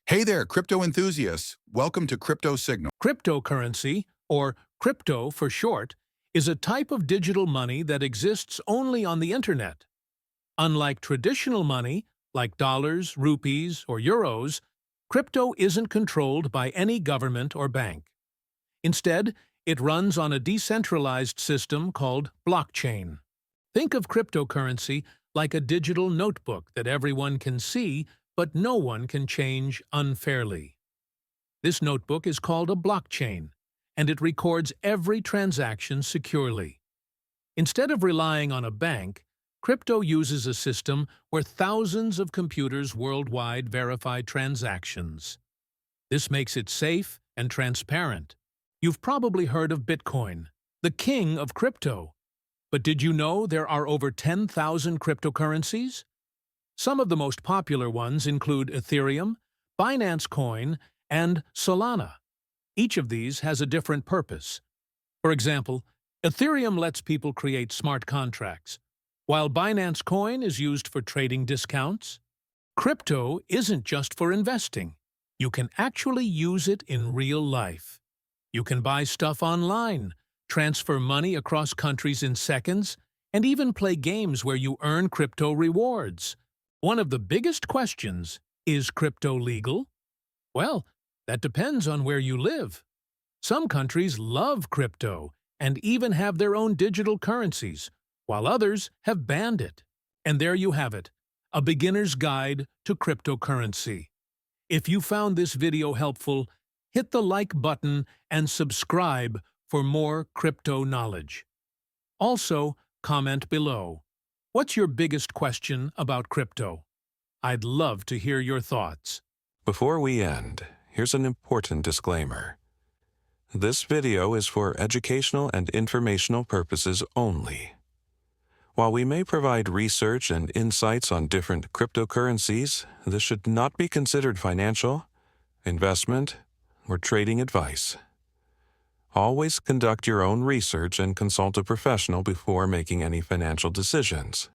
Hey there, crypto enthusiasts. Welcome to Crypto Signal. Cryptocurrency, or crypto for short, is a type of digital money that exists only on the internet. Unlike traditional money, like dollars, rupees, or euros, crypto isn't controlled by any government or bank. Instead, it runs on a decentralized system called blockchain. Think of cryptocurrency like a digital notebook that everyone can see, but no one can change unfairly. This notebook is called a blockchain, and it records every transaction securely. Instead of relying on a bank, crypto uses a system where thousands of computers worldwide verify transactions. This makes it safe and transparent. You've probably heard of Bitcoin, the king of crypto. But did you know there are over 10,000 cryptocurrencies? Some of the most popular ones include Ethereum, Binance Coin, and Solana. Each of these has a different purpose. For example, Ethereum lets people create smart contracts, while Binance Coin is used for trading discounts. Crypto isn't just for investing. You can actually use it in real life. You can buy stuff online, transfer money across countries in seconds, and even play games where you earn crypto rewards. One of the biggest questions, is crypto legal? Well, that depends on where you live. Some countries love crypto and even have their own digital currencies, while others have banned it. And there you have it, a beginner's guide to cryptocurrency. If you found this video helpful, hit the like button and subscribe for more crypto knowledge. Also, comment below. What's your biggest question about crypto? I'd love to hear your thoughts. Before we end, here's an important disclaimer. This video is for educational and informational purposes only. While we may provide research and insights on different cryptocurrencies, this should not be considered financial, investment, or trading advice. Always conduct your own research and consult a professional before making any financial decisions.